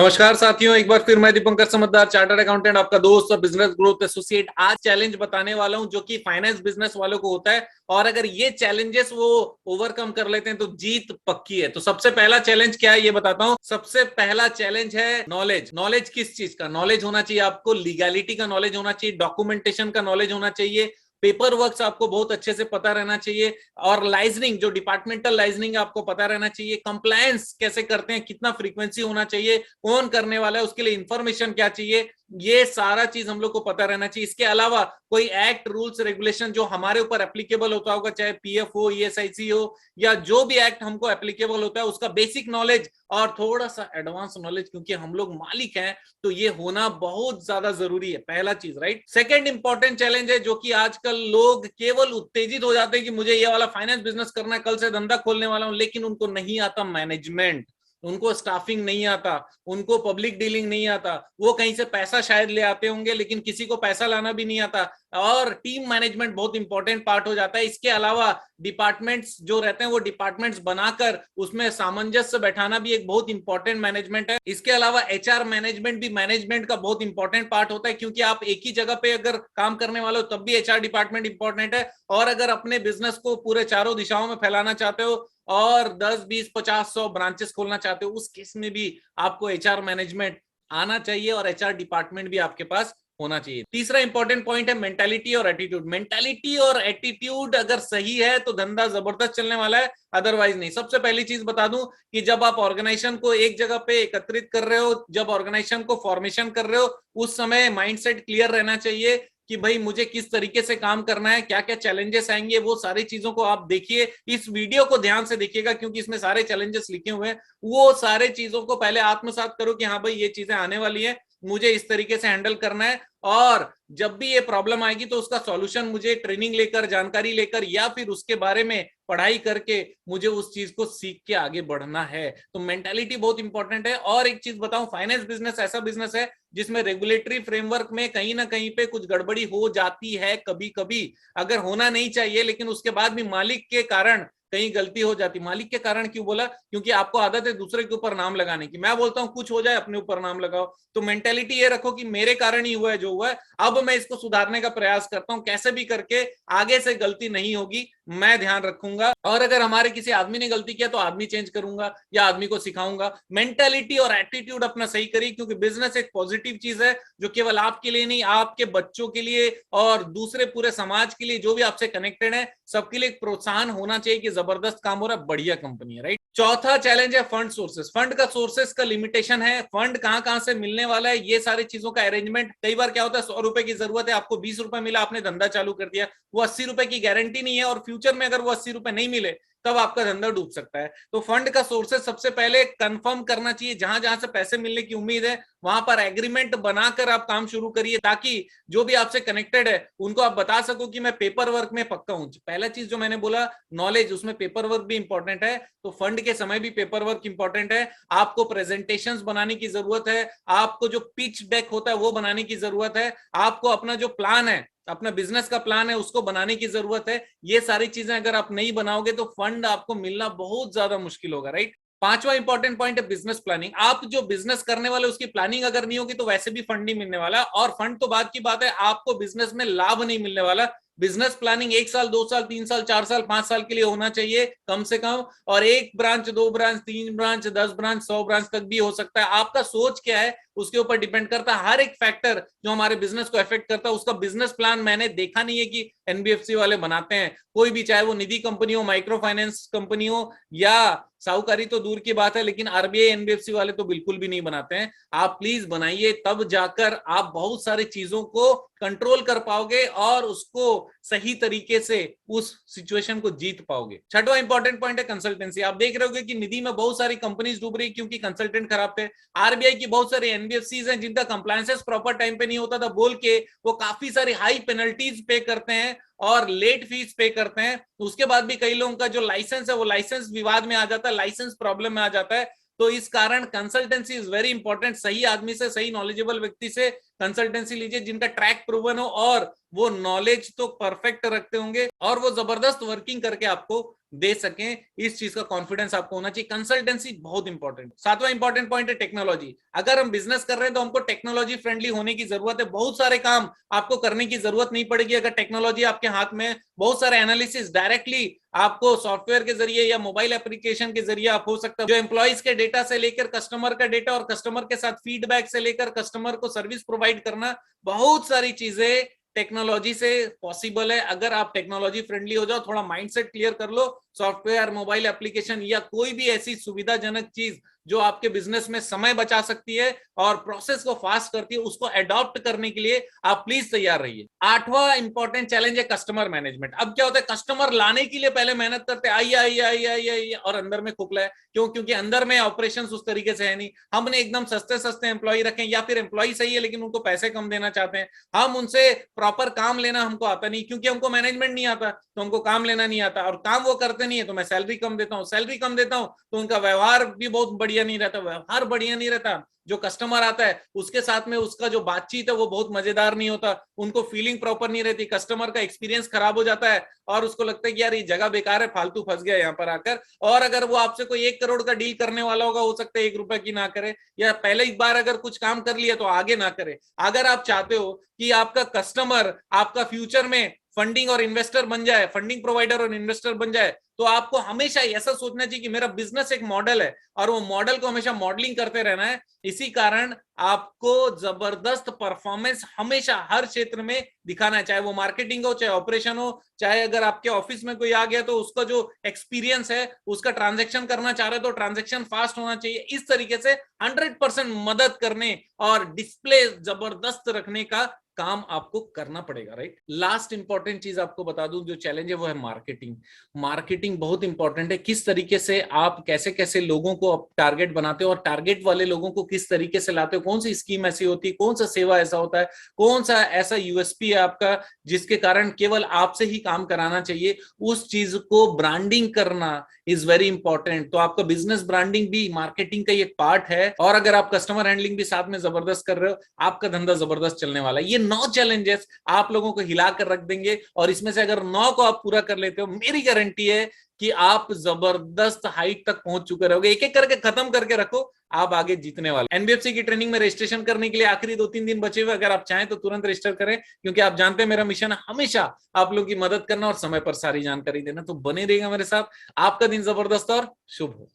नमस्कार साथियों, एक बार फिर मैं दीपंकर समझदार चार्टर्ड अकाउंटेंट, आपका दोस्त और बिजनेस ग्रोथ एसोसिएट आज चैलेंज बताने वाला हूं जो कि फाइनेंस बिजनेस वालों को होता है। और अगर ये चैलेंजेस वो ओवरकम कर लेते हैं तो जीत पक्की है। तो सबसे पहला चैलेंज क्या है ये बताता हूं। सबसे पहला चैलेंज है नॉलेज। नॉलेज किस चीज का नॉलेज होना चाहिए? आपको लीगैलिटी का नॉलेज होना चाहिए, डॉक्यूमेंटेशन का नॉलेज होना चाहिए, पेपर वर्क आपको बहुत अच्छे से पता रहना चाहिए, और लाइजनिंग जो डिपार्टमेंटल लाइजनिंग आपको पता रहना चाहिए, कंप्लायंस कैसे करते हैं, कितना फ्रीक्वेंसी होना चाहिए, कौन करने वाला है, उसके लिए इंफॉर्मेशन क्या चाहिए, ये सारा चीज हम लोग को पता रहना चाहिए। इसके अलावा कोई एक्ट रूल्स रेगुलेशन जो हमारे ऊपर एप्लीकेबल होता होगा, चाहे पीएफ हो, ईएसआईसी हो, या जो भी एक्ट हमको एप्लीकेबल होता है उसका बेसिक नॉलेज और थोड़ा सा एडवांस नॉलेज, क्योंकि हम लोग मालिक हैं तो ये होना बहुत ज्यादा जरूरी है। पहला चीज, राइट। सेकंड इंपॉर्टेंट चैलेंज है जो कि आजकल लोग केवल उत्तेजित हो जाते हैं कि मुझे ये वाला फाइनेंस बिजनेस करना है, कल से धंधा खोलने वाला हूं, लेकिन उनको नहीं आता मैनेजमेंट, उनको स्टाफिंग नहीं आता, उनको पब्लिक डीलिंग नहीं आता। वो कहीं से पैसा शायद ले आते होंगे लेकिन किसी को पैसा लाना भी नहीं आता। और टीम मैनेजमेंट बहुत इंपॉर्टेंट पार्ट हो जाता है। इसके अलावा डिपार्टमेंट्स जो रहते हैं वो डिपार्टमेंट्स बनाकर उसमें सामंजस्य बैठाना भी एक बहुत इंपॉर्टेंट मैनेजमेंट है। इसके अलावा एचआर मैनेजमेंट भी मैनेजमेंट का बहुत इंपॉर्टेंट पार्ट होता है, क्योंकि आप एक ही जगह पे अगर काम करने वाले हो तब भी एचआर डिपार्टमेंट इंपॉर्टेंट है। और अगर अपने बिजनेस को पूरे चारों दिशाओं में फैलाना चाहते हो और 10, 20, 50, 100 ब्रांचेस खोलना चाहते हो, उस केस में भी आपको एचआर मैनेजमेंट आना चाहिए और एचआर डिपार्टमेंट भी आपके पास होना चाहिए। तीसरा इंपॉर्टेंट पॉइंट है मेंटालिटी और एटीट्यूड। मेंटालिटी और एटीट्यूड अगर सही है तो धंधा जबरदस्त चलने वाला है, अदरवाइज नहीं। सबसे पहली चीज बता दूं कि जब आप ऑर्गेनाइजेशन को एक जगह पे एकत्रित कर रहे हो, जब ऑर्गेनाइजेशन को फॉर्मेशन कर रहे हो, उस समय माइंडसेट क्लियर रहना चाहिए कि भाई मुझे किस तरीके से काम करना है, क्या क्या चैलेंजेस आएंगे, वो सारी चीजों को आप देखिए। इस वीडियो को ध्यान से देखिएगा क्योंकि इसमें सारे चैलेंजेस लिखे हुए हैं। वो सारे चीजों को पहले आत्मसात करो कि हाँ भाई ये चीजें आने वाली है, मुझे इस तरीके से हैंडल करना है। और जब भी ये प्रॉब्लम आएगी तो उसका सॉल्यूशन मुझे ट्रेनिंग लेकर, जानकारी लेकर, या फिर उसके बारे में पढ़ाई करके मुझे उस चीज को सीख के आगे बढ़ना है। तो मेंटालिटी बहुत इंपॉर्टेंट है। और एक चीज बताऊं, फाइनेंस बिजनेस ऐसा बिजनेस है जिसमें रेगुलेटरी फ्रेमवर्क में कहीं ना कहीं पे कुछ गड़बड़ी हो जाती है कभी कभी। अगर होना नहीं चाहिए, लेकिन उसके बाद भी मालिक के कारण कहीं गलती हो जाती। मालिक के कारण क्यों बोला? क्योंकि आपको आदत है दूसरे के ऊपर नाम लगाने की। मैं बोलता हूं कुछ हो जाए अपने ऊपर नाम लगाओ। तो मेंटेलिटी ये रखो कि मेरे कारण ही हुआ है जो हुआ है, अब मैं इसको सुधारने का प्रयास करता हूं, कैसे भी करके आगे से गलती नहीं होगी, मैं ध्यान रखूंगा। और अगर हमारे किसी आदमी ने गलती किया तो आदमी चेंज करूंगा या आदमी को सिखाऊंगा। मेंटेलिटी और एटीट्यूड अपना सही करिए, क्योंकि बिजनेस एक पॉजिटिव चीज है जो केवल आपके लिए नहीं, आपके बच्चों के लिए और दूसरे पूरे समाज के लिए, जो भी आपसे कनेक्टेड है, सबके लिए एक प्रोत्साहन होना चाहिए कि जबरदस्त काम हो रहा है, बढ़िया कंपनी है, राइट। चौथा चैलेंज है फंड सोर्सेस। फंड का सोर्सेस का लिमिटेशन है, फंड कहां कहां से मिलने वाला है, ये सारी चीजों का अरेंजमेंट। कई बार क्या होता है, 100 रुपए की जरूरत है, आपको 20 रुपए मिला, आपने धंधा चालू कर दिया, वो 80 रुपए की गारंटी नहीं है, और फ्यूचर में अगर वो 80 रुपए नहीं मिले तब आपका धंधा डूब सकता है। तो फंड का सोर्सेस सबसे पहले कंफर्म करना चाहिए। जहां जहां से पैसे मिलने की उम्मीद है वहां पर एग्रीमेंट बनाकर आप काम शुरू करिए, ताकि जो भी आपसे कनेक्टेड है उनको आप बता सको कि मैं पेपर वर्क में पक्का हूं। पहला चीज जो मैंने बोला नॉलेज, उसमें पेपर वर्क भी इंपॉर्टेंट है। तो फंड के समय भी पेपर वर्क इंपॉर्टेंट है। आपको प्रेजेंटेशंस बनाने की जरूरत है, आपको जो पिच डेक होता है वो बनाने की जरूरत है, आपको अपना जो प्लान है, अपना बिजनेस का प्लान है, उसको बनाने की जरूरत है। ये सारी चीजें अगर आप नहीं बनाओगे तो फंड आपको मिलना बहुत ज्यादा मुश्किल होगा, राइट। पांचवा इंपॉर्टेंट पॉइंट है बिजनेस प्लानिंग। आप जो बिजनेस करने वाले उसकी प्लानिंग अगर नहीं होगी तो वैसे भी फंड नहीं मिलने वाला, और फंड तो बात की बात है, आपको बिजनेस में लाभ नहीं मिलने वाला। बिजनेस प्लानिंग 1 साल, 2 साल, 3 साल, 4 साल, 5 साल के लिए होना चाहिए कम से कम। और 1 branch, 2 branch, 3 branch, 10 branch, 100 branch तक भी हो सकता है। आपका सोच क्या है उसके ऊपर डिपेंड करता है। हर एक फैक्टर जो हमारे बिजनेस को अफेक्ट करता है उसका बिजनेस प्लान मैंने देखा नहीं है कि एनबीएफसी वाले बनाते हैं। कोई भी, चाहे वो निधि कंपनी हो, माइक्रो फाइनेंस कंपनी हो, या साहूकारी तो दूर की बात है, लेकिन आरबीआई, एनबीएफसी वाले तो बिल्कुल भी नहीं बनाते हैं। आप प्लीज बनाइए, तब जाकर आप बहुत सारी चीजों को कंट्रोल कर पाओगे और उसको सही तरीके से उस सिचुएशन को जीत पाओगे। छठवां इंपॉर्टेंट पॉइंट है कंसल्टेंसी। आप देख रहे होगे कि निधि में बहुत सारी कंपनीज डूब रही क्योंकि कंसल्टेंट खराब थे। आरबीआई की बहुत सारी एनबीएफसीज हैं जिनका कंप्लायंसेस प्रॉपर टाइम पे नहीं होता था बोल के वो काफी सारी हाई पेनल्टीज पे करते हैं और लेट फीस पे करते हैं। उसके बाद भी कई लोगों का जो लाइसेंस है वो लाइसेंस विवाद में आ जाता है, लाइसेंस प्रॉब्लम में आ जाता है। तो इस कारण कंसल्टेंसी इज वेरी इंपॉर्टेंट। सही आदमी से, सही नॉलेजेबल व्यक्ति से कंसल्टेंसी लीजिए जिनका ट्रैक प्रूवन हो और वो नॉलेज तो परफेक्ट रखते होंगे और वो जबरदस्त वर्किंग करके आपको दे सकें। इस चीज का कॉन्फिडेंस आपको होना चाहिए। कंसल्टेंसी बहुत इंपॉर्टेंट। सातवां इंपॉर्टेंट पॉइंट है टेक्नोलॉजी। अगर हम बिजनेस कर रहे हैं तो हमको टेक्नोलॉजी फ्रेंडली होने की जरूरत है। बहुत सारे काम आपको करने की जरूरत नहीं पड़ेगी अगर टेक्नोलॉजी आपके हाथ में। बहुत सारे एनालिसिस डायरेक्टली आपको सॉफ्टवेयर के जरिए या मोबाइल एप्लीकेशन के जरिए आप हो सकता है। जो एम्प्लॉइज के डेटा से लेकर कस्टमर का डेटा और कस्टमर के साथ फीडबैक से लेकर कस्टमर को सर्विस प्रोवाइड करना, बहुत सारी चीजें टेक्नोलॉजी से पॉसिबल है। अगर आप टेक्नोलॉजी फ्रेंडली हो जाओ, थोड़ा माइंडसेट क्लियर कर लो, सॉफ्टवेयर, मोबाइल एप्लीकेशन या कोई भी ऐसी सुविधाजनक चीज जो आपके बिजनेस में समय बचा सकती है और प्रोसेस को फास्ट करती है, उसको अडॉप्ट करने के लिए आप प्लीज तैयार रहिए। आठवां इंपॉर्टेंट चैलेंज है कस्टमर मैनेजमेंट। अब क्या होता है, कस्टमर लाने के लिए पहले मेहनत करते हैं, आइए आइए आइए आइए आइए, और अंदर में खोखला है। क्यों? क्योंकि अंदर में ऑपरेशन उस तरीके से है नहीं। हमने एकदम सस्ते सस्ते एम्प्लॉय रखे, या फिर एम्प्लॉय सही है लेकिन उनको पैसे कम देना चाहते हैं। हम उनसे प्रॉपर काम लेना हमको आता नहीं, क्योंकि हमको मैनेजमेंट नहीं आता तो हमको काम लेना नहीं आता, और काम वो करते नहीं है तो मैं सैलरी कम देता हूँ। सैलरी कम देता हूँ तो उनका व्यवहार भी बहुत बढ़िया नहीं रहता, व्यवहार बढ़िया नहीं रहता। जो कस्टमर आता है उसके साथ में उसका जो बातचीत है वो बहुत मजेदार नहीं होता, उनको फीलिंग प्रॉपर नहीं रहती, कस्टमर का एक्सपीरियंस खराब हो जाता है और उसको लगता है कि यार ये जगह बेकार है, फालतू फंस गया यहाँ पर आकर। और अगर वो आपसे कोई 1 करोड़ का डील करने वाला होगा, हो सकता है 1 रुपए की ना करे, या पहले एक बार अगर कुछ काम कर लिया तो आगे ना करे। अगर आप चाहते हो कि आपका कस्टमर आपका फ्यूचर में फंडिंग और इन्वेस्टर बन जाए, फंडिंग प्रोवाइडर और इन्वेस्टर बन जाए, तो आपको हमेशा ऐसा सोचना चाहिए कि मेरा बिजनेस एक मॉडल है और वो मॉडल को हमेशा मॉडलिंग करते रहना है। इसी कारण आपको जबरदस्त परफॉर्मेंस हमेशा हर क्षेत्र में दिखाना है, चाहे वो मार्केटिंग हो, चाहे ऑपरेशन हो, चाहे अगर आपके ऑफिस में कोई आ गया तो उसका जो एक्सपीरियंस है, उसका ट्रांजैक्शन करना चाह रहे हो तो ट्रांजैक्शन फास्ट होना चाहिए। इस तरीके से 100% मदद करने और डिस्प्ले जबरदस्त रखने का काम आपको करना पड़ेगा, राइट। लास्ट इंपॉर्टेंट चीज आपको बता दूं, जो चैलेंज है वो है मार्केटिंग। मार्केटिंग बहुत इंपॉर्टेंट है। किस तरीके से आप कैसे कैसे लोगों को टारगेट बनाते हो और टारगेट वाले लोगों को किस तरीके से लाते हो, कौन सी स्कीम ऐसी होती है, कौन सा सेवा ऐसा होता है, कौन सा ऐसा यूएसपी है आपका जिसके कारण केवल आपसे ही काम कराना चाहिए, उस चीज को ब्रांडिंग करना इज वेरी इंपॉर्टेंट। तो आपका बिजनेस ब्रांडिंग भी मार्केटिंग का एक पार्ट है, और अगर आप कस्टमर हैंडलिंग भी साथ में जबरदस्त कर रहे हो, आपका धंधा जबरदस्त चलने वाला है। ये 9 चैलेंजेस आप लोगों को हिला कर रख देंगे, और इसमें से अगर 9 को आप पूरा कर लेते हो, मेरी गारंटी है कि आप जबरदस्त हाइट तक पहुंच चुके रहोगे। एक एक करके खत्म करके रखो, आप आगे जीतने वाले। एनबीएफसी की ट्रेनिंग में रजिस्ट्रेशन करने के लिए आखिरी 2-3 दिन बचे हुए, अगर आप चाहें तो तुरंत रजिस्टर करें, क्योंकि आप जानते हैं मेरा मिशन है हमेशा आप लोगों की मदद करना और समय पर सारी जानकारी देना। तो बने रहिएगा मेरे साथ। आपका दिन जबरदस्त और शुभ हो।